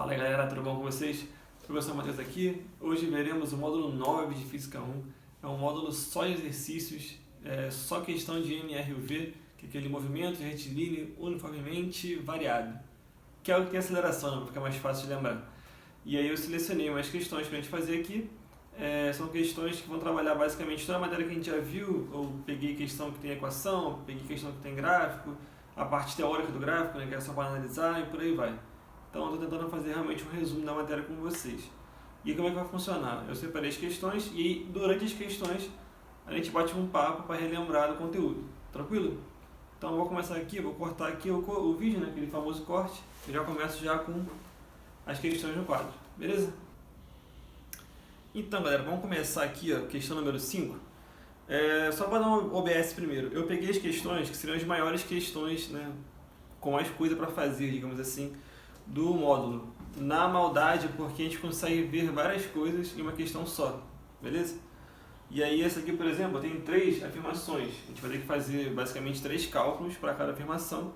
Fala galera, tudo bom com vocês? Professor Matheus aqui. Hoje veremos o módulo 9 de Física 1. É um módulo só de exercícios, só questão de MRUV, que é aquele movimento retilíneo uniformemente variado, que é o que tem aceleração, para ficar mais fácil de lembrar. E aí eu selecionei umas questões para a gente fazer aqui. São questões que vão trabalhar basicamente toda a matéria que a gente já viu. Eu peguei questão que tem equação, peguei questão que tem gráfico, a parte teórica do gráfico, né, que é só para analisar e por aí vai. Então eu estou tentando fazer realmente um resumo da matéria com vocês. E como é que vai funcionar? Eu separei as questões e durante as questões a gente bate um papo para relembrar do conteúdo. Tranquilo? Então eu vou começar aqui, vou cortar aqui o vídeo, né, aquele famoso corte. Eu já começo já com as questões no quadro. Beleza? Então galera, vamos começar aqui, ó, questão número 5. Só para dar um OBS primeiro. Eu peguei as questões que seriam as maiores questões, né, com mais coisa para fazer, digamos assim, do módulo, na maldade, porque a gente consegue ver várias coisas em uma questão só, beleza? E aí essa aqui, por exemplo, tem 3 afirmações, a gente vai ter que fazer basicamente 3 cálculos para cada afirmação,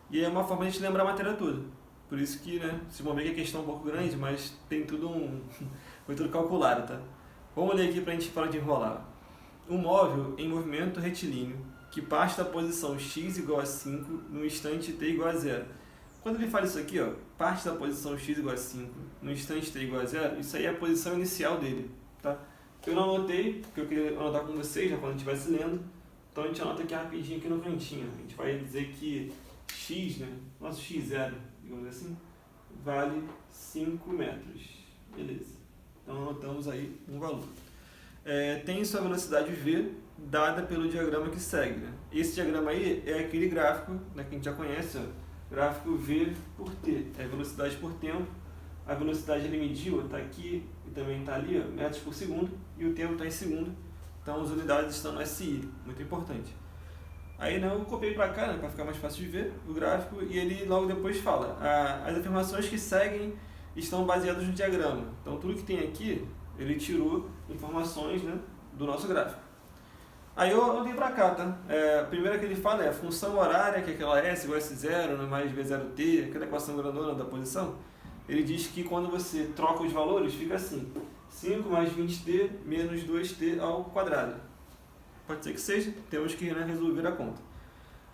e é uma forma de a gente lembrar a matéria toda. Por isso que, né, vocês vão ver que a questão é um pouco grande, mas tem tudo foi tudo calculado, tá? Vamos ler aqui para a gente parar de enrolar. Um móvel em movimento retilíneo, que parte da posição x igual a 5 no instante t igual a 0. Quando ele fala isso aqui, ó, parte da posição x igual a 5 no instante t igual a 0, isso aí é a posição inicial dele, tá? Eu não anotei, porque eu queria anotar com vocês, já quando a gente estivesse lendo, então a gente anota aqui rapidinho aqui no cantinho. A gente vai dizer que x, né, nosso x0, digamos assim, vale 5 metros, beleza? Então anotamos aí um valor. Tem sua velocidade v dada pelo diagrama que segue, né? Esse diagrama aí é aquele gráfico, né, que a gente já conhece, ó. Gráfico V por T, é velocidade por tempo. A velocidade ele mediu, está aqui e também está ali, ó, metros por segundo, e o tempo está em segundo, então as unidades estão no SI, muito importante. Aí eu copiei para cá, né, para ficar mais fácil de ver o gráfico, e ele logo depois fala, as afirmações que seguem estão baseadas no diagrama. Então tudo que tem aqui, ele tirou informações, né, do nosso gráfico. Aí eu anotei pra cá, tá? A primeira que ele fala é a função horária, que é aquela S igual a S0, né, mais V0t, aquela equação grandona da posição. Ele diz que quando você troca os valores, fica assim, 5 mais 20t menos 2t ao quadrado. Pode ser que seja, temos que, né, resolver a conta.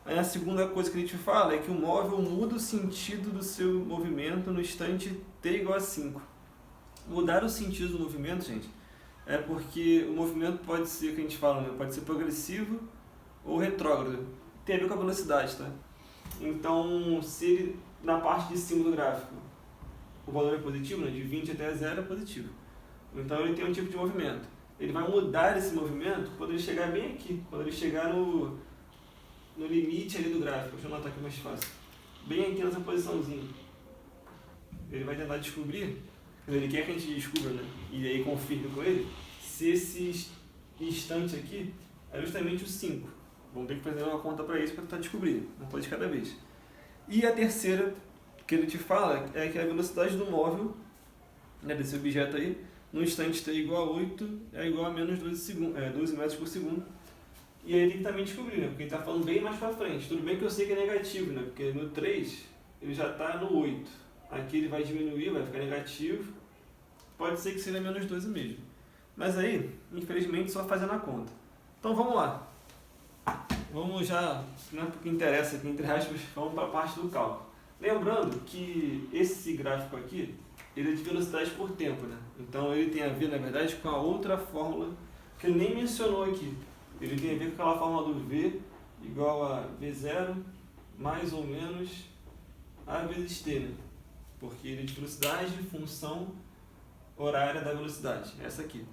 Aí a segunda coisa que ele te fala é que o móvel muda o sentido do seu movimento no instante t igual a 5. Mudar o sentido do movimento, gente, é porque o movimento pode ser, que a gente fala, né, pode ser progressivo ou retrógrado. Tem a ver com a velocidade, tá? Então, se ele, na parte de cima do gráfico, o valor é positivo, né, de 20 até 0 é positivo. Então ele tem um tipo de movimento. Ele vai mudar esse movimento quando ele chegar bem aqui, quando ele chegar no limite ali do gráfico. Deixa eu anotar aqui mais fácil. Bem aqui nessa posiçãozinha. Ele vai tentar descobrir, ele quer que a gente descubra, né, e aí confirme com ele, se esse instante aqui é justamente o 5. Vamos ter que fazer uma conta para isso para tentar descobrir, uma coisa de cada vez. E a terceira que ele te fala é que a velocidade do móvel, né, desse objeto aí, no instante t igual a 8 é igual a menos 12 metros por segundo. E aí ele tem que também descobrir, né, porque ele está falando bem mais para frente. Tudo bem que eu sei que é negativo, né, porque no 3 ele já está no 8. Aqui ele vai diminuir, vai ficar negativo. Pode ser que seja menos 12 mesmo. Mas aí, infelizmente, só fazendo a conta. Então vamos lá. Vamos já, não é porque interessa aqui, entre aspas, vamos para a parte do cálculo. Lembrando que esse gráfico aqui, ele é de velocidade por tempo, né? Então ele tem a ver, na verdade, com a outra fórmula que ele nem mencionou aqui. Ele tem a ver com aquela fórmula do V igual a V0 mais ou menos A vezes T, né? Porque ele é de velocidade, função horária da velocidade, essa aqui.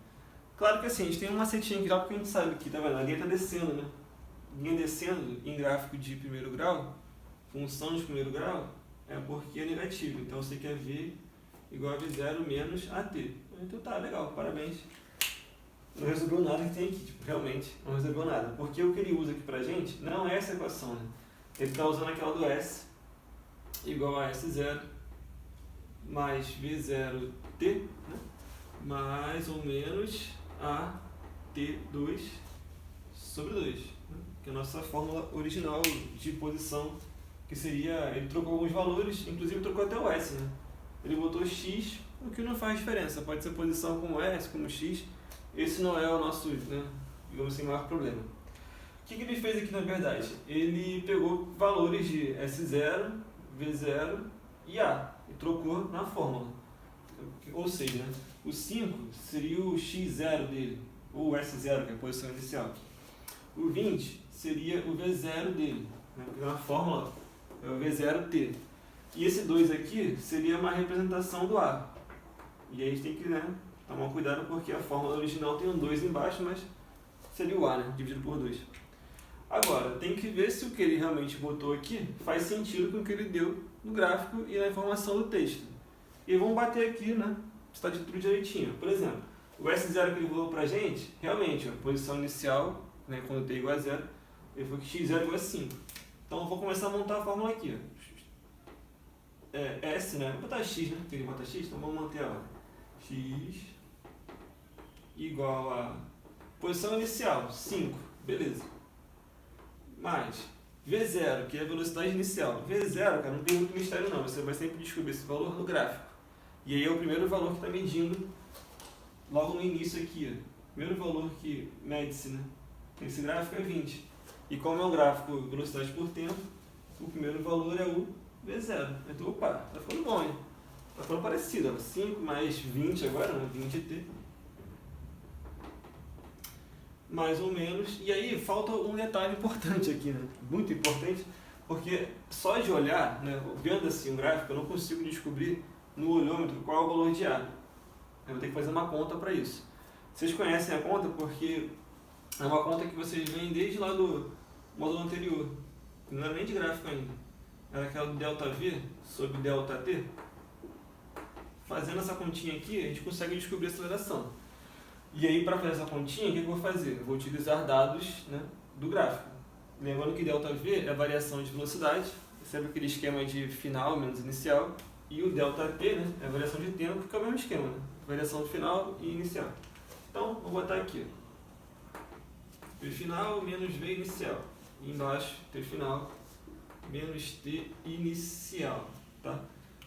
Claro que assim, a gente tem um macetinho aqui já porque a gente sabe que, tá vendo? A linha está descendo, né? Linha descendo em gráfico de primeiro grau, função de primeiro grau, é porque é negativo. Então você quer V igual a V0 menos AT. Então tá, legal, parabéns. Não resolveu nada que tem aqui, tipo, realmente não resolveu nada. Porque o que ele usa aqui pra gente não é essa equação, né? Ele está usando aquela do S igual a S0 mais V0t, né, mais ou menos a T2 sobre 2, né, que é a nossa fórmula original de posição, que seria, ele trocou alguns valores, inclusive trocou até o S, né, ele botou x, o que não faz diferença. Pode ser posição como S, como x. Esse não é o nosso, né, digamos assim, maior problema. O que ele fez aqui na verdade? Ele pegou valores de S0, V0 e A e trocou na fórmula. Ou seja, né, o 5 seria o x0 dele, ou o S0, que é a posição inicial. O 20 seria o V0 dele, né, porque na fórmula é o V0T. E esse 2 aqui seria uma representação do A. E aí a gente tem que, né, tomar cuidado porque a fórmula original tem um 2 embaixo, mas seria o A, né, dividido por 2. Agora, tem que ver se o que ele realmente botou aqui faz sentido com o que ele deu no gráfico e na informação do texto. E vamos bater aqui, né, se está de tudo direitinho. Por exemplo, o S0 que ele falou pra gente, realmente, a posição inicial, né, quando t igual a 0, ele falou que x0 igual a 5. Então eu vou começar a montar a fórmula aqui. S, né? Vou botar x, né? Porque ele bota x, então vamos manter ela. X igual a posição inicial, 5, beleza. Mais V0, que é a velocidade inicial. V0, cara, não tem muito mistério não, você vai sempre descobrir esse valor no gráfico. E aí é o primeiro valor que está medindo logo no início aqui. Ó. O primeiro valor que mede-se, né, nesse gráfico é 20. E como é um gráfico velocidade por tempo, o primeiro valor é o V0. Então, opa, tá ficando bom, hein? Tá ficando parecido, ó. 5 mais 20 agora, né? 20t. Mais ou menos. E aí, falta um detalhe importante aqui, né? Muito importante, porque só de olhar, né, vendo assim um gráfico, eu não consigo descobrir no olhômetro qual é o valor de A. Eu vou ter que fazer uma conta para isso. Vocês conhecem a conta porque é uma conta que vocês veem desde lá do módulo anterior. Não era nem de gráfico ainda. Era aquela do ΔV sobre ΔT. Fazendo essa continha aqui, a gente consegue descobrir a aceleração. E aí, para fazer essa continha, o que eu vou fazer? Eu vou utilizar dados, né, do gráfico. Lembrando que ΔV é a variação de velocidade, sempre aquele esquema de final menos inicial. E o ΔT, né, é a variação de tempo, que é o mesmo esquema, né? Variação de final e inicial. Então, vou botar aqui. T final menos V inicial. E embaixo, T final menos T inicial. Tá?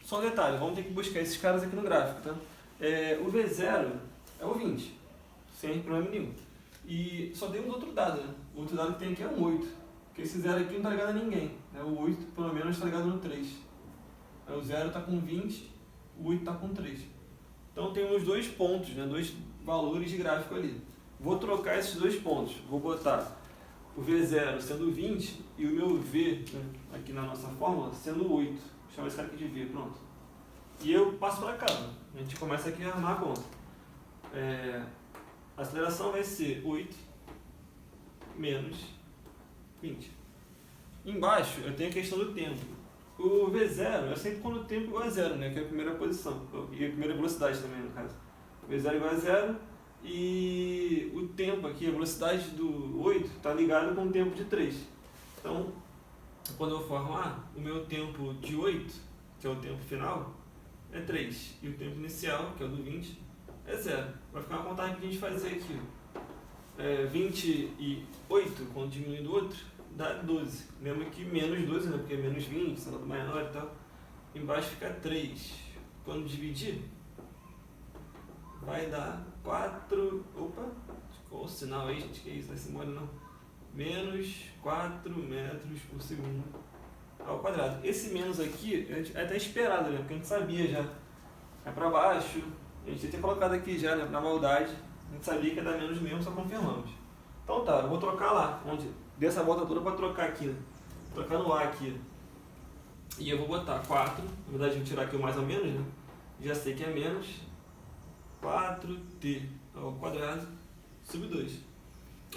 Só um detalhe, vamos ter que buscar esses caras aqui no gráfico. Tá? O V0 é o 20, sem problema nenhum. E só tem um outro dado. Né? O outro dado que tem aqui é um 8. Porque esse 0 aqui não está ligado a ninguém. Né? O 8, pelo menos, está ligado no 3. Aí o 0 está com 20, o 8 está com 3. Então temos dois pontos, né? Dois valores de gráfico ali. Vou trocar esses dois pontos. Vou botar o V0 sendo 20 e o meu V, né, aqui na nossa fórmula, sendo 8. Vou chamar esse cara aqui de V, pronto. E eu passo para cá. Né? A gente começa aqui a armar a conta. A aceleração vai ser 8 menos 20. Embaixo eu tenho a questão do tempo. O V0 é sempre quando o tempo é igual a 0, né? Que é a primeira posição. E a primeira velocidade também, no caso. V0 igual a 0 e o tempo aqui, a velocidade do 8, está ligado com o tempo de 3. Então, quando eu for arrumar, o meu tempo de 8, que é o tempo final, é 3. E o tempo inicial, que é o do 20, é 0. Vai ficar uma contagem que a gente fazer aqui. 28, quando diminui do outro, dá 12. Lembra que menos 12, né? Porque é menos 20, saldo maior e tal. Embaixo fica 3. Quando dividir, vai dar 4. Opa, qual o sinal aí, gente? Que isso? Não é simbólico não. Menos 4 metros por segundo ao quadrado. Esse menos aqui é até esperado, né? Porque a gente sabia já. É para baixo. A gente tinha colocado aqui já, né? Na maldade. A gente sabia que ia dar menos mesmo, só confirmamos. Então tá, eu vou trocar lá. Onde dessa volta toda para trocar aqui, né? Trocar no A aqui. E eu vou botar 4. Na verdade, eu vou tirar aqui o mais ou menos, né? Já sei que é menos 4t ao quadrado sobre 2.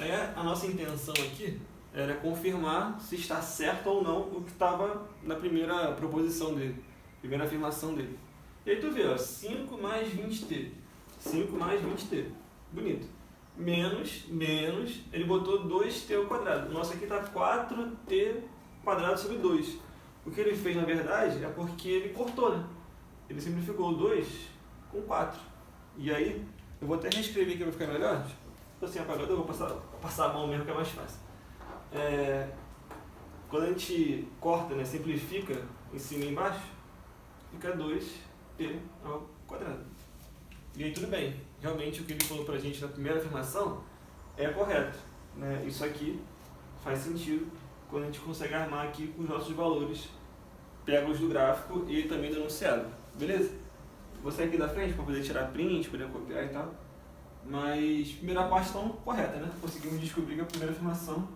Aí a nossa intenção aqui era confirmar se está certo ou não o que estava na primeira proposição dele, primeira afirmação dele. E aí tu vê, ó, 5 mais 20t. 5 mais 20t. Bonito. Menos, ele botou 2t ao quadrado. O nosso aqui está 4t quadrado sobre 2. O que ele fez, na verdade, é porque ele cortou, né? Ele simplificou o 2 com 4. E aí, eu vou até reescrever aqui para ficar melhor. Estou sem apagador, eu vou passar a mão mesmo que é mais fácil. Quando a gente corta, né, simplifica em cima e embaixo, fica 2 t ao quadrado. E aí tudo bem, realmente o que ele falou pra gente na primeira afirmação é correto, né? Isso aqui faz sentido quando a gente consegue armar aqui com os nossos valores, pega os do gráfico e também do enunciado, beleza? Vou sair aqui da frente para poder tirar print, poder copiar e tal, mas a primeira parte está correta, né? Conseguimos descobrir que a primeira afirmação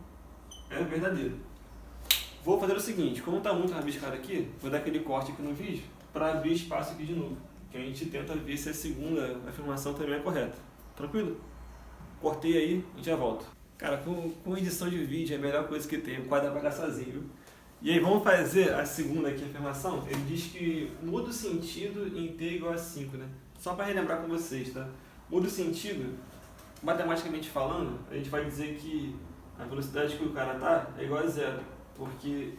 é verdadeira. Vou fazer o seguinte, como está muito rabiscado aqui, vou dar aquele corte aqui no vídeo para abrir espaço aqui de novo, que a gente tenta ver se a segunda afirmação também é correta. Tranquilo? Cortei aí, a gente já volta. Cara, com edição de vídeo é a melhor coisa que tem, o quadro vai pagar sozinho, viu? E aí vamos fazer a segunda aqui, afirmação. Ele diz que muda o sentido em t igual a 5, né? Só para relembrar com vocês, tá? Muda o sentido, matematicamente falando, a gente vai dizer que a velocidade que o cara tá é igual a zero, porque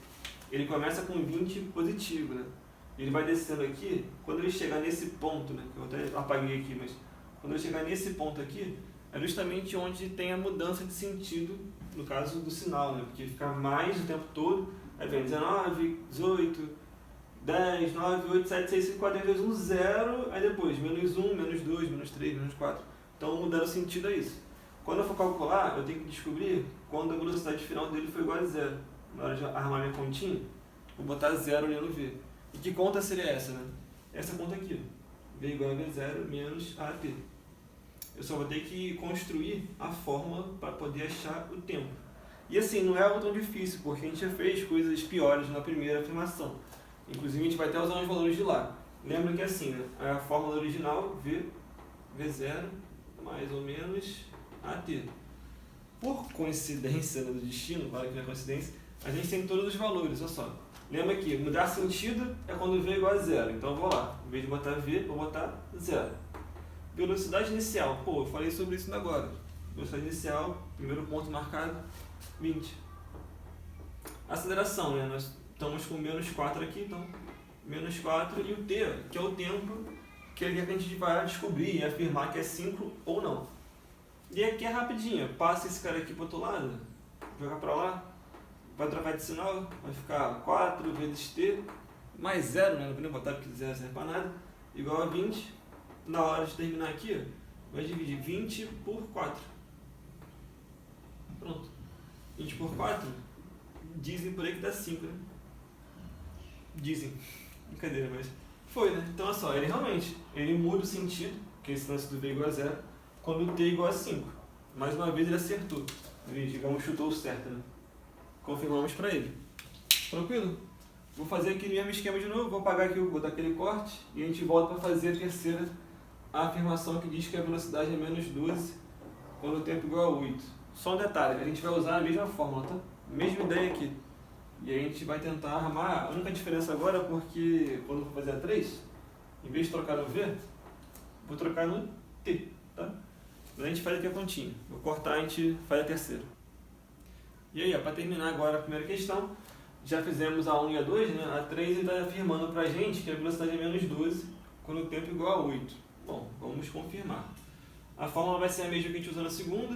ele começa com 20 positivo, né? Ele vai descendo aqui, quando ele chegar nesse ponto, né? Que eu até apaguei aqui, mas quando ele chegar nesse ponto aqui, é justamente onde tem a mudança de sentido, no caso do sinal, né? Porque fica mais o tempo todo, aí vem 19, 18, 10, 9, 8, 7, 6, 5, 4, 3, 2, 1, 0, aí depois menos 1, menos 2, menos 3, menos 4. Então mudando o sentido é isso. Quando eu for calcular, eu tenho que descobrir quando a velocidade final dele foi igual a zero. Na hora de armar minha continha, vou botar 0 ali no V. E que conta seria essa, né? Essa conta aqui, ó. V igual a V0 menos AT. Eu só vou ter que construir a fórmula para poder achar o tempo. E assim, não é algo tão difícil, porque a gente já fez coisas piores na primeira afirmação. Inclusive a gente vai até usar os valores de lá. Lembra que assim, né? A fórmula original, V0 mais ou menos AT. Por coincidência, né, do destino, claro que não é coincidência, a gente tem todos os valores, olha só. Lembra que mudar sentido é quando V é igual a zero. Então eu vou lá, em vez de botar V, vou botar zero. Velocidade inicial, pô, eu falei sobre isso agora. Velocidade inicial, primeiro ponto marcado, 20. Aceleração, né? Nós estamos com menos 4 aqui, então menos 4 e o t, que é o tempo que a gente vai descobrir e afirmar que é 5 ou não. E aqui é rapidinho, passa esse cara aqui para o outro lado, joga para lá, vai trocar de sinal, vai ficar 4 vezes t, mais 0, né? Não podemos botar porque 0 serve para nada, igual a 20. Na hora de terminar aqui, vai dividir 20 por 4. Pronto. 20 por 4, dizem por aí que dá 5, né? Dizem. Brincadeira, mas foi, né? Então, olha só, ele realmente, ele muda o sentido, que é esse lance do V igual a 0, quando o t é igual a 5. Mais uma vez ele acertou. Ele, digamos, chutou o certo, né? Confirmamos para ele. Tranquilo? Vou fazer aquele mesmo esquema de novo, vou apagar aqui, vou botar aquele corte e a gente volta para fazer a terceira afirmação que diz que a velocidade é menos 12 quando o tempo é igual a 8. Só um detalhe, a gente vai usar a mesma fórmula, tá? Mesma ideia aqui. E a gente vai tentar armar, a única diferença agora é porque quando eu for fazer a 3, em vez de trocar no V, vou trocar no T, tá? Mas a gente faz aqui a continha. Vou cortar, a gente faz a terceira. E aí, para terminar agora a primeira questão, já fizemos a 1 e a 2, né? A 3 ele está afirmando para a gente que a velocidade é menos 12 quando o tempo é igual a 8. Bom, vamos confirmar. A fórmula vai ser a mesma que a gente usou na segunda.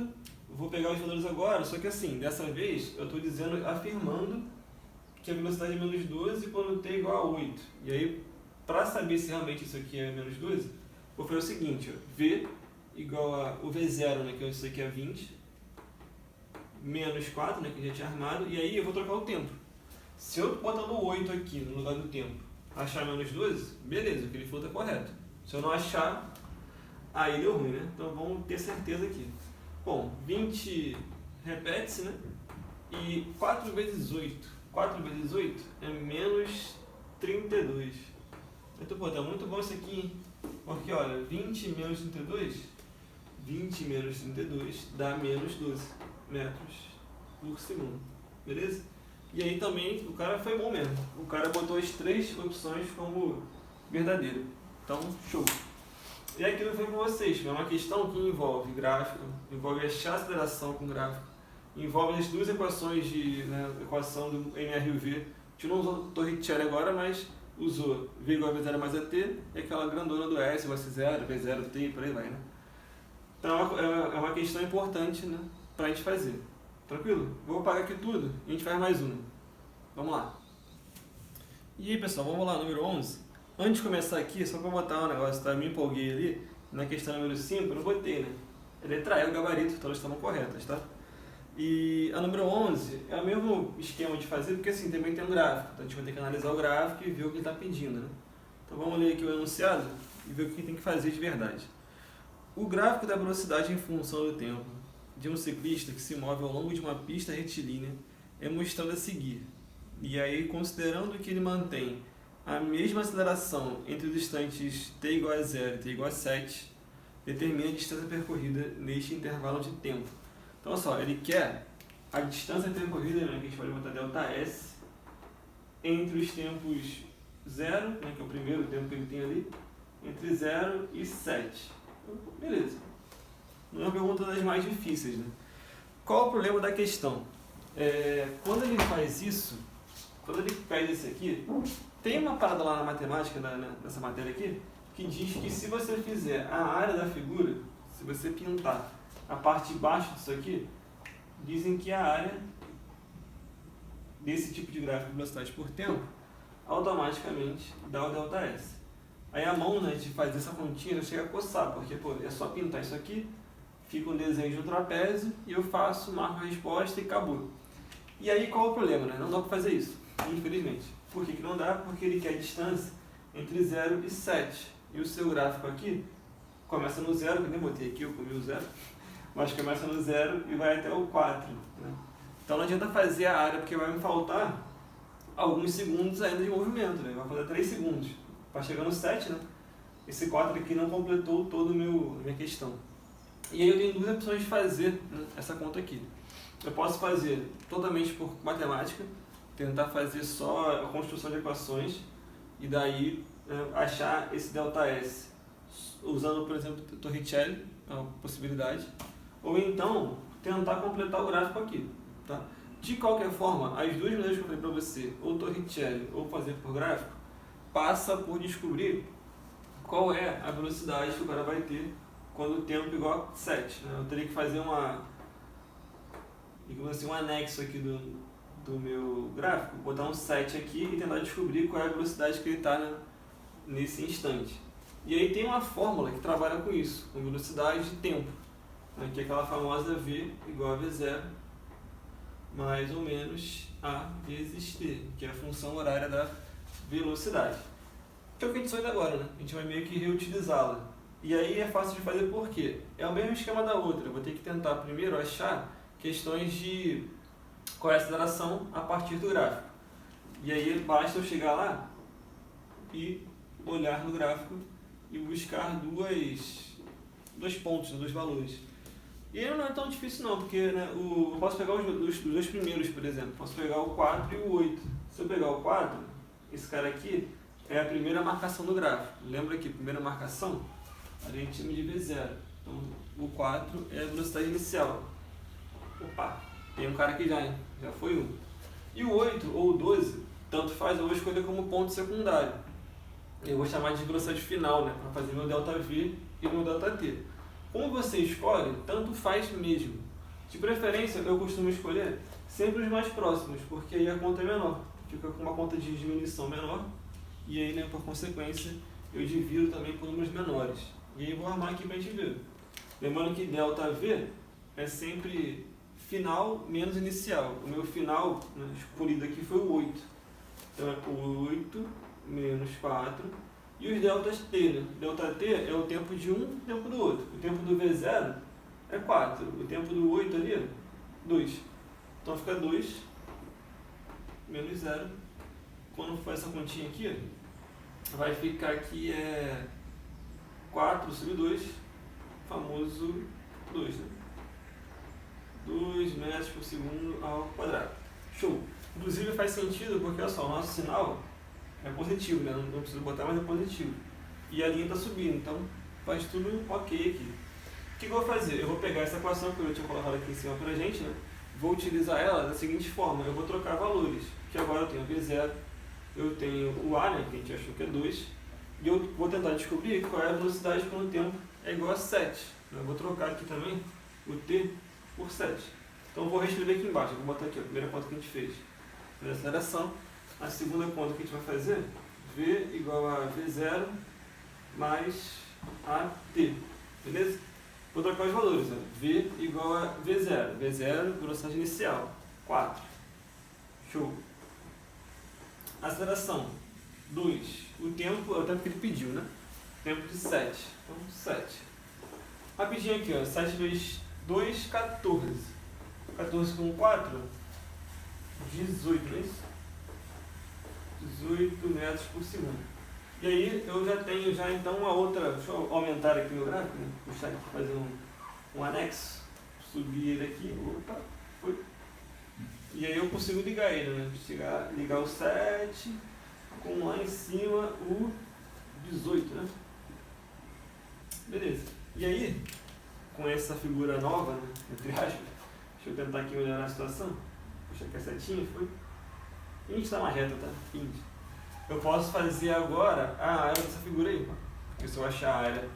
Eu vou pegar os valores agora, só que assim, dessa vez eu estou dizendo, afirmando que a velocidade é menos 12 quando t é igual a 8. E aí, para saber se realmente isso aqui é menos 12, vou fazer o seguinte, ó, V igual a o V0, né, que eu sei que é 20, menos 4, né, que a gente tinha armado, e aí eu vou trocar o tempo. Se eu botar no 8 aqui, no lugar do tempo, achar menos 12, beleza, o que ele falou está correto. Se eu não achar, aí deu ruim, né? Então vamos ter certeza aqui. Bom, 20 repete-se, né? E 4 vezes 8. 4 vezes 8 é menos 32. Então, pô, tá muito bom isso aqui, hein? Porque, olha, 20 menos 32, 20 menos 32 dá menos 12 metros por segundo. Beleza? E aí também o cara foi bom mesmo. O cara botou as 3 opções como verdadeiro. Então, show. E aquilo foi com vocês. É uma questão que envolve gráfico, envolve achar aceleração com gráfico, envolve as duas equações de, né, equação do MR e o V. A gente não usou Torricelli agora, mas usou V igual a V0 mais AT e aquela grandona do S, igual a S0, V0, T e por aí vai, né? Então é uma questão importante, né, pra gente fazer. Tranquilo? Vou apagar aqui tudo e a gente faz mais uma. Vamos lá. E aí, pessoal, vamos lá, número 11. Antes de começar aqui, só para botar um negócio, tá? Me empolguei ali, na questão número 5, eu não botei, né? A letra E, o gabarito, todas estavam corretas, tá? E a número 11 é o mesmo esquema de fazer, porque assim, também tem um gráfico, então a gente vai ter que analisar o gráfico e ver o que ele está pedindo, né? Então vamos ler aqui o enunciado e ver o que tem que fazer de verdade. O gráfico da velocidade em função do tempo de um ciclista que se move ao longo de uma pista retilínea é mostrado a seguir. E aí, considerando que ele mantém a mesma aceleração entre os instantes t igual a 0 e t igual a 7, determina a distância percorrida neste intervalo de tempo. Então, olha só, ele quer a distância percorrida, né, que a gente pode botar ΔS, entre os tempos 0, né, que é o primeiro tempo que ele tem ali, entre 0 e 7. Beleza. Não é uma pergunta das mais difíceis, né? Qual o problema da questão? Quando ele faz isso, quando ele pede esse aqui, tem uma parada lá na matemática, nessa matéria aqui, que diz que se você fizer a área da figura, se você pintar a parte de baixo disso aqui, dizem que a área desse tipo de gráfico de velocidade por tempo automaticamente dá o ΔS. Aí a mão, né, de fazer essa continha já chega a coçar, porque pô, é só pintar isso aqui, fica um desenho de um trapézio e eu faço, marco a resposta e acabou. E aí qual é o problema, né? Não dá para fazer isso, infelizmente. Por que não dá? Porque ele quer a distância entre 0 e 7. E o seu gráfico aqui começa no 0, que eu nem botei aqui, eu comi o 0, mas começa no 0 e vai até o 4. Né? Então não adianta fazer a área, porque vai me faltar alguns segundos ainda de movimento, né? Vai faltar 3 segundos para chegar no 7, né? Esse 4 aqui não completou toda a minha questão. E aí eu tenho duas opções de fazer, né, essa conta aqui. Eu posso fazer totalmente por matemática, tentar fazer só a construção de equações e daí achar esse ΔS usando, por exemplo, Torricelli, é uma possibilidade, ou então tentar completar o gráfico aqui. Tá? De qualquer forma, as duas maneiras que eu falei para você, ou Torricelli ou fazer por gráfico, passa por descobrir qual é a velocidade que o cara vai ter quando o tempo é igual a 7. Né? Eu teria que fazer digamos assim, um anexo aqui do meu gráfico, botar um 7 aqui e tentar descobrir qual é a velocidade que ele está nesse instante. E aí tem uma fórmula que trabalha com isso, com velocidade de tempo, né, que é aquela famosa V igual a V0 mais ou menos A vezes T, que é a função horária da velocidade. Que é o que a gente está fazendo agora, né? A gente vai meio que reutilizá-la. E aí é fácil de fazer porque é o mesmo esquema da outra. Eu vou ter que tentar primeiro achar questões de qual é a aceleração a partir do gráfico. E aí basta eu chegar lá e olhar no gráfico e buscar dois pontos, dois valores. E aí não é tão difícil não, porque né, eu posso pegar os dois primeiros, por exemplo. Posso pegar o 4 e o 8. Se eu pegar o 4, esse cara aqui é a primeira marcação do gráfico. Lembra que a primeira marcação a gente chama de V0. Então o 4 é a velocidade inicial. Opa, tem um cara aqui já foi um. E o 8 ou o 12, tanto faz, eu vou escolher como ponto secundário. Eu vou chamar de velocidade final, né, para fazer meu ΔV e meu ΔT. Como você escolhe, tanto faz mesmo. De preferência, eu costumo escolher sempre os mais próximos, porque aí a conta é menor. Fica com uma conta de diminuição menor, e aí, né, por consequência, eu divido também por números menores. E aí vou armar aqui para a gente ver. Lembrando que ΔV é sempre final menos inicial. O meu final, né, escolhido aqui foi o 8. Então é 8 menos 4. E os deltas T, né? ΔT é o tempo de um e o tempo do outro. O tempo do V0 é 4. O tempo do 8 ali é 2. Então fica 2 menos 0. Quando for essa continha aqui, vai ficar que 4 sobre 2, famoso 2, né? 2 metros por segundo ao quadrado. Show! Inclusive faz sentido porque, olha só, o nosso sinal é positivo, né? Não preciso botar, mas é positivo. E a linha está subindo, então faz tudo ok aqui. O que eu vou fazer? Eu vou pegar essa equação que eu tinha colocado aqui em cima para a gente, né? Vou utilizar ela da seguinte forma, eu vou trocar valores, que agora eu tenho V0, eu tenho o A, né, que a gente achou que é 2, e eu vou tentar descobrir qual é a velocidade quando o tempo é igual a 7. Eu vou trocar aqui também o T por 7. Então eu vou reescrever aqui embaixo, eu vou botar aqui a primeira conta que a gente fez. A aceleração. A segunda conta que a gente vai fazer V igual a V0 mais AT, beleza? Vou trocar os valores, ó. V igual a V0, V0, velocidade inicial, 4, show. Aceleração, 2, o tempo é o tempo que ele pediu, né? Tempo de 7, então 7. Rapidinho aqui, ó, 7 vezes 2, 14, 14 com 4, 18, não é isso? 18 metros por segundo. E aí eu já tenho então uma outra, deixa eu aumentar aqui meu gráfico, né? Puxar aqui, fazer um anexo, subir ele aqui, opa, foi. E aí eu consigo ligar ele, né? Ligar o 7 com lá em cima o 18, né? Beleza. E aí, com essa figura nova, né? Entre aspas, deixa eu tentar aqui melhorar a situação. Puxa aqui a setinha, foi. A gente dá uma reta, tá? 20. Eu posso fazer agora a área dessa figura aí. Porque se eu achar a área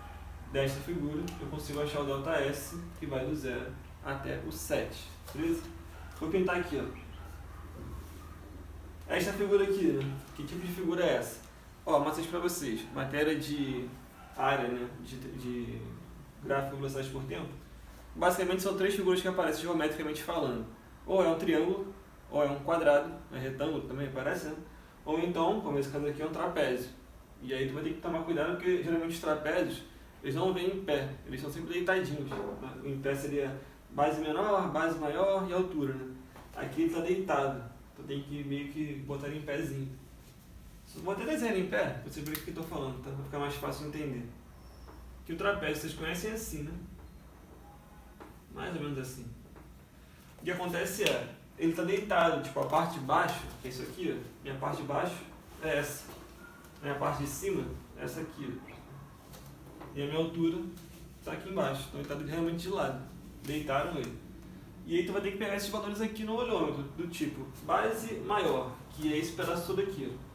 desta figura, eu consigo achar o ΔS, que vai do 0 até o 7. Beleza? Vou pintar aqui, ó. Esta figura aqui, né? Que tipo de figura é essa? Ó, mostrei pra vocês. Matéria de área, né? De gráfico de velocidade por tempo. Basicamente são 3 figuras que aparecem geometricamente falando. Ou é um triângulo, ou é um quadrado, é retângulo também aparece, né? Ou então, como esse caso aqui, é um trapézio. E aí tu vai ter que tomar cuidado porque geralmente os trapézios, eles não vêm em pé, eles são sempre deitadinhos. Em pé seria base menor, base maior e altura, né? Aqui ele está deitado, então tem que meio que botar ele em pézinho. Vou até desenhar ele em pé, pra você ver o que eu estou falando, tá? Vai ficar mais fácil de entender. Que o trapézio, vocês conhecem assim, né? Mais ou menos assim. O que acontece é, ele está deitado, tipo a parte de baixo, que é isso aqui, ó, minha parte de baixo é essa, minha parte de cima é essa aqui, ó, e a minha altura está aqui embaixo, então ele está realmente de lado, deitaram ele. E aí tu vai ter que pegar esses valores aqui no olhômetro, do tipo base maior, que é esse pedaço todo aqui, ó.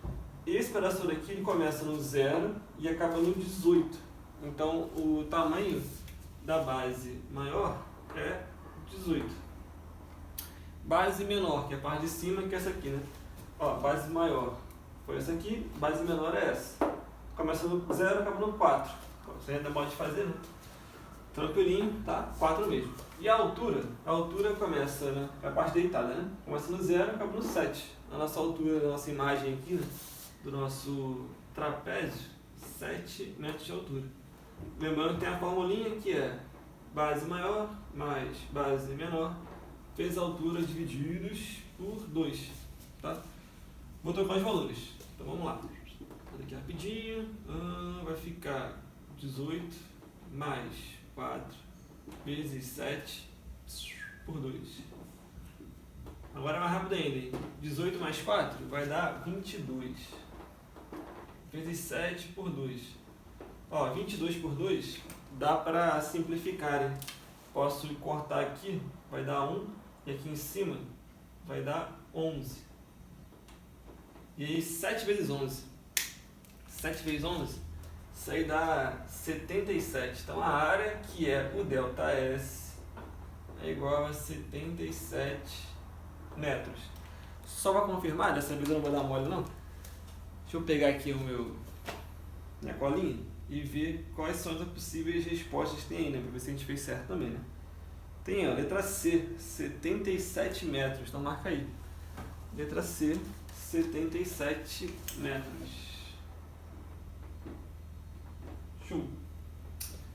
Esse pedaço todo aqui ele começa no 0 e acaba no 18, então o tamanho da base maior é 18. Base menor, que é a parte de cima, que é essa aqui, né? Ó, base maior foi essa aqui, base menor é essa. Começa no 0 e acaba no 4. Você ainda pode fazer, né? Tranquilinho, tá? 4 mesmo. E a altura começa, né? É a parte deitada, né? Começa no 0 e acaba no 7. A nossa altura, a nossa imagem aqui, né? Do nosso trapézio, 7 metros de altura. Lembrando que tem a formulinha que é base maior mais base menor vezes altura divididos por 2, tá? Vou trocar os valores, então vamos lá. Olha aqui rapidinho, vai ficar 18 mais 4 vezes 7 por 2. Agora é mais rápido ainda, hein? 18 mais 4 vai dar 22 vezes 7 por 2. Ó, 22 por 2 dá para simplificar, hein? Posso cortar aqui, vai dar 1. E aqui em cima vai dar 11. E aí 7 vezes 11. 7 vezes 11, isso aí dá 77. Então a área que é o ΔS é igual a 77 metros. Só para confirmar, dessa vez eu não vou dar mole não. Deixa eu pegar aqui minha colinha e ver quais são as possíveis respostas que tem aí, né? Para ver se a gente fez certo também, né? Tem a letra C, 77 metros, então marca aí. Letra C, 77 metros. Show.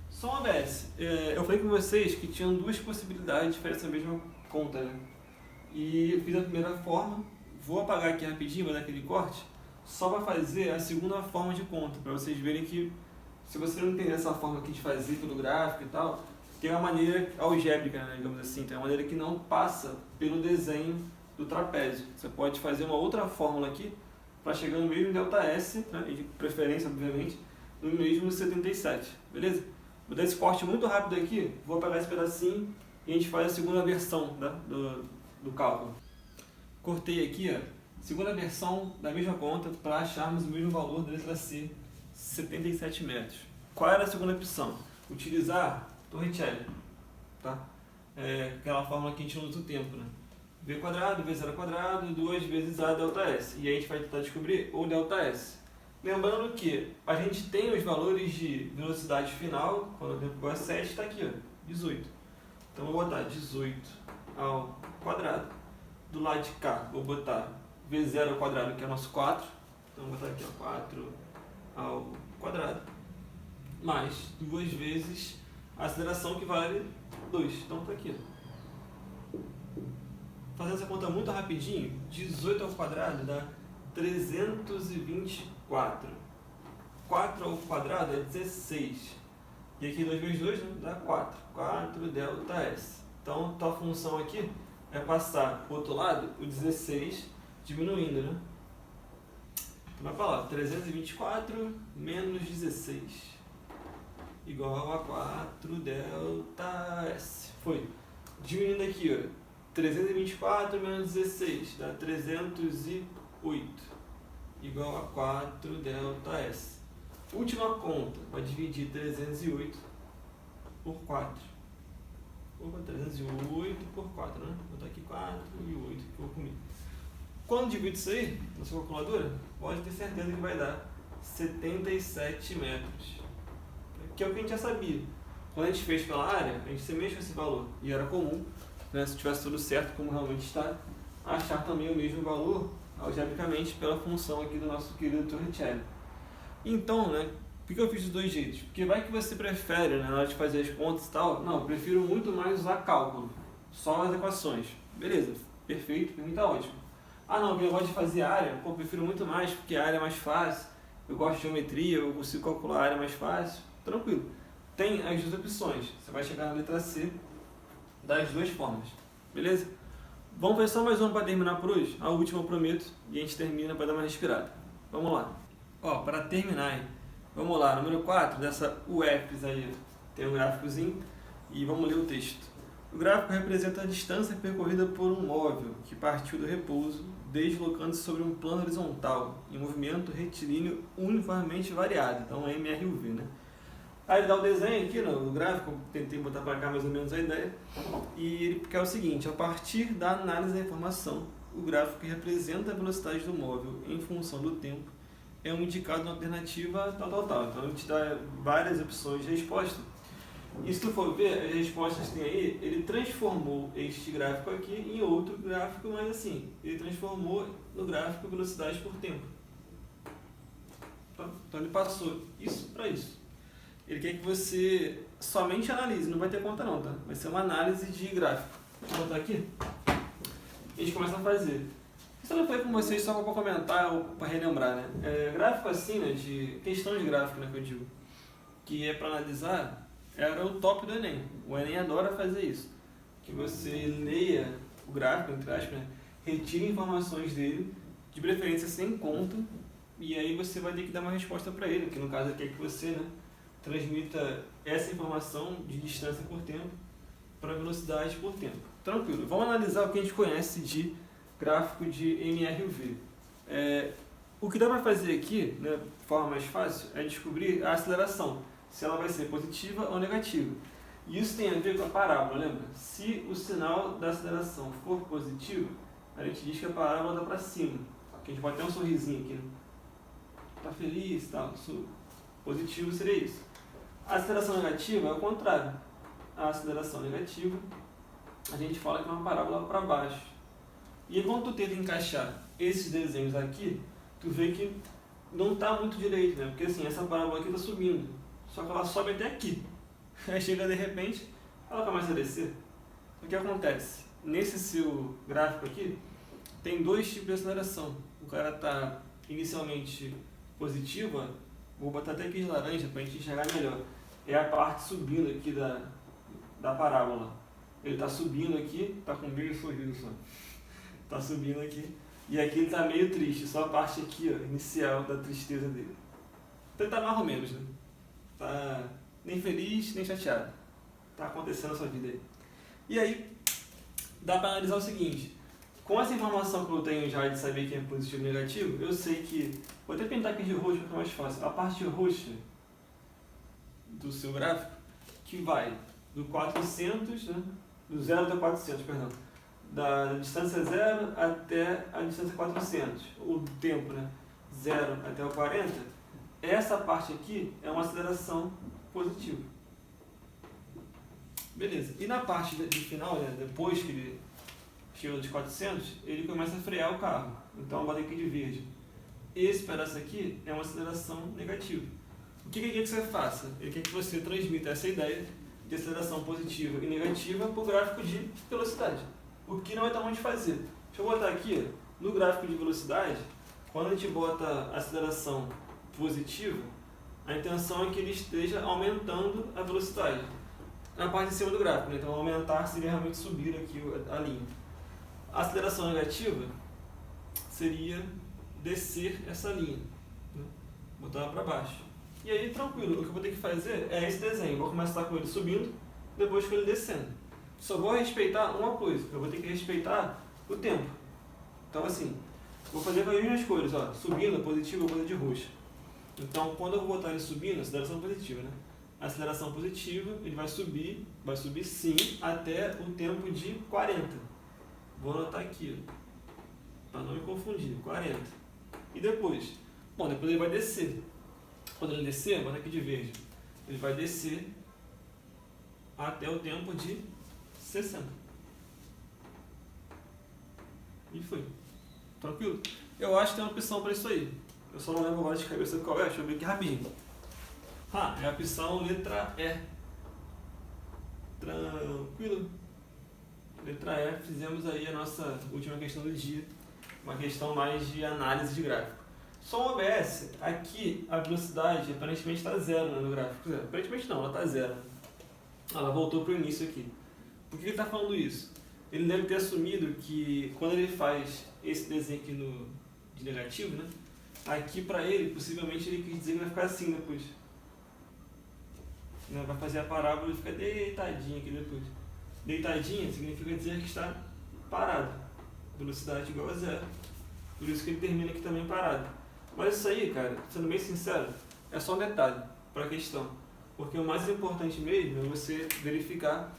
Som ABS. Eu falei com vocês que tinham 2 possibilidades de fazer essa mesma conta, né? E eu fiz a primeira forma, vou apagar aqui rapidinho, vou dar aquele corte, só para fazer a segunda forma de conta, para vocês verem que, se você não entender essa forma aqui de fazer pelo gráfico e tal, tem uma maneira algébrica, né, digamos assim, tem uma maneira que não passa pelo desenho do trapézio. Você pode fazer uma outra fórmula aqui para chegar no mesmo ΔS, né, e de preferência, obviamente, no mesmo 77, beleza? Vou dar esse corte muito rápido aqui, vou pegar esse pedacinho e a gente faz a segunda versão, né, do cálculo. Cortei aqui, ó, segunda versão da mesma conta para acharmos o mesmo valor da letra C, 77 metros. Qual era a segunda opção? Utilizar Torricelli, tá? Aquela fórmula que a gente usa o tempo, né? V quadrado vezes A quadrado, 2 vezes A ΔS. E aí a gente vai tentar descobrir o ΔS. Lembrando que a gente tem os valores de velocidade final, quando o tempo igual a 7, está aqui, ó, 18. Então eu vou botar 18 ao quadrado. Do lado de cá, vou botar V0 ao quadrado, que é o nosso 4. Então vou botar aqui, ó, 4 ao quadrado. Mais 2 vezes a aceleração, que vale 2. Então está aqui. Fazendo essa conta muito rapidinho, 18 ao quadrado dá 324. 4 ao quadrado é 16. E aqui 2 vezes 2, né, dá 4. 4 ΔS. Então, tua função aqui é passar para o outro lado o 16 diminuindo, né? Então vai para lá, 324 menos 16 igual a 4 ΔS. Foi. Diminuindo aqui, ó, 324 menos 16 dá 308 igual a 4 ΔS. Última conta, vai dividir 308 por 4. Opa, 308 por 4, né? Vou botar aqui 4 e 8 que eu vou comer. Quando divide isso aí, na sua calculadora, pode ter certeza que vai dar 77 metros. Que é o que a gente já sabia. Quando a gente fez pela área, a gente se mexe com esse valor. E era comum, né, se tivesse tudo certo, como realmente está, achar também o mesmo valor, algebricamente, pela função aqui do nosso querido Torricelli. Então, né, por que eu fiz dos dois jeitos? Porque vai que você prefere, né, na hora de fazer as contas e tal, não, eu prefiro muito mais usar cálculo, só as equações. Beleza, perfeito, para mim tá ótimo. Ah não, eu gosto de fazer área, pô, eu prefiro muito mais, porque a área é mais fácil, eu gosto de geometria, eu consigo calcular a área mais fácil, tranquilo. Tem as duas opções, você vai chegar na letra C das duas formas, beleza? Vamos ver só mais uma para terminar por hoje, a última eu prometo, e a gente termina para dar uma respirada. Vamos lá. Ó, para terminar, vamos lá, número 4 dessa UFs aí, tem um gráficozinho e vamos ler o texto. O gráfico representa a distância percorrida por um móvel que partiu do repouso, deslocando-se sobre um plano horizontal, em movimento retilíneo uniformemente variado, então MRUV, né? Aí ele dá o desenho aqui no gráfico, tentei botar para cá mais ou menos a ideia, e ele quer o seguinte: a partir da análise da informação, o gráfico que representa a velocidade do móvel em função do tempo é um indicado na alternativa tal. Então a gente dá várias opções de resposta. E se tu for ver, as respostas que tem aí, ele transformou este gráfico aqui em outro gráfico, mas assim, ele transformou no gráfico velocidade por tempo. Então ele passou isso para isso. Ele quer que você somente analise, não vai ter conta não, tá? Vai ser uma análise de gráfico. Vou botar aqui. A gente começa a fazer. Isso eu não falei com vocês só para comentar ou para relembrar, né? Gráfico assim, né, de questão de gráfico, né, que eu digo, que é para analisar, era o top do Enem. O Enem adora fazer isso. Que você leia o gráfico, entre aspas, né, retire informações dele, de preferência sem conta, e aí você vai ter que dar uma resposta para ele, que no caso aqui é que você, né, transmita essa informação de distância por tempo para velocidade por tempo. Tranquilo. Vamos analisar o que a gente conhece de gráfico de MRUV. O que dá para fazer aqui, né, de forma mais fácil, é descobrir a aceleração, se ela vai ser positiva ou negativa. E isso tem a ver com a parábola, lembra? Se o sinal da aceleração for positivo, a gente diz que a parábola dá para cima. Aqui a gente pode ter um sorrisinho aqui, né? Tá feliz e tal. Positivo seria isso. A aceleração negativa é o contrário. A aceleração negativa, a gente fala que é uma parábola para baixo. E quando tu tenta encaixar esses desenhos aqui, tu vê que não está muito direito, né? Porque assim, essa parábola aqui está subindo, só que ela sobe até aqui. Aí chega de repente, ela começa a descer. O que acontece? Nesse seu gráfico aqui, tem dois tipos de aceleração. O cara está inicialmente positiva, vou botar até aqui de laranja para a gente enxergar melhor. É a parte subindo aqui da parábola. Ele está subindo aqui, está com meio sorriso só. Está subindo aqui. E aqui ele está meio triste, só a parte aqui, ó, inicial da tristeza dele. Então ele está mais ou menos, né? Tá nem feliz, nem chateado. Está acontecendo a sua vida aí. E aí, dá para analisar o seguinte. Com essa informação que eu tenho já de saber quem é positivo e negativo, eu sei que... Vou até pintar aqui de roxo para ficar mais fácil. A parte roxa do seu gráfico, que vai do 400, né? Do 0 até 400, perdão. Da distância 0 até a distância 400. O tempo, né? 0 até o 40 essa parte aqui é uma aceleração positiva. Beleza. E na parte de final, né, depois que ele chega dos 400, ele começa a frear o carro. Então, bota aqui de verde. Esse pedaço aqui é uma aceleração negativa. O que ele quer que você faça? Ele quer que você transmita essa ideia de aceleração positiva e negativa para o gráfico de velocidade. O que não é tão ruim de fazer. Deixa eu botar aqui, no gráfico de velocidade, quando a gente bota aceleração positiva, a intenção é que ele esteja aumentando a velocidade na parte de cima do gráfico, né? Então aumentar seria realmente subir aqui a linha. A aceleração negativa seria descer essa linha, né? Botar ela para baixo. E aí, tranquilo, o que eu vou ter que fazer é esse desenho. Vou começar com ele subindo, depois com ele descendo. Só vou respeitar uma coisa, eu vou ter que respeitar o tempo. Então assim, vou fazer com as mesmas cores, ó, subindo, positivo, eu vou fazer de roxo. Então, quando eu vou botar ele subindo, aceleração positiva, né? Aceleração positiva, ele vai subir sim, até o tempo de 40. Vou anotar aqui, para não me confundir, 40. E depois? Bom, depois ele vai descer. Quando ele descer, bota aqui de verde, ele vai descer até o tempo de 60. E foi. Tranquilo? Eu acho que tem uma opção para isso aí. Eu só não lembro agora de cabeça qual é, deixa eu ver aqui rapidinho. É a opção letra E. Tranquilo? Letra E, fizemos aí a nossa última questão do dia. Uma questão mais de análise de gráfico. Só o OBS, aqui a velocidade aparentemente está zero, né, no gráfico. Aparentemente não, ela está zero. Ela voltou para o início aqui. Por que ele está falando isso? Ele deve ter assumido que quando ele faz esse desenho aqui de negativo, né, aqui para ele, possivelmente ele quis dizer que vai ficar assim depois. Né, vai fazer a parábola e fica deitadinha aqui depois. Deitadinha significa dizer que está parado. Velocidade igual a zero. Por isso que ele termina aqui também parado. Mas isso aí, cara, sendo bem sincero, é só um detalhe para a questão. Porque o mais importante mesmo é você verificar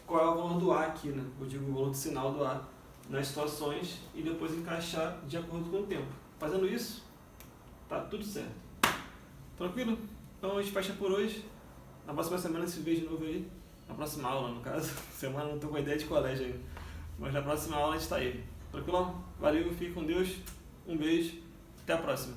qual é o valor do A aqui, né? Eu digo o valor do sinal do A nas situações e depois encaixar de acordo com o tempo. Fazendo isso, tá tudo certo. Tranquilo? Então a gente fecha por hoje. Na próxima semana a gente se vê de novo aí. Na próxima aula, no caso. Semana não tô com a ideia de colégio ainda. Mas na próxima aula a gente tá aí. Tranquilo? Valeu, fique com Deus. Um beijo. Até a próxima.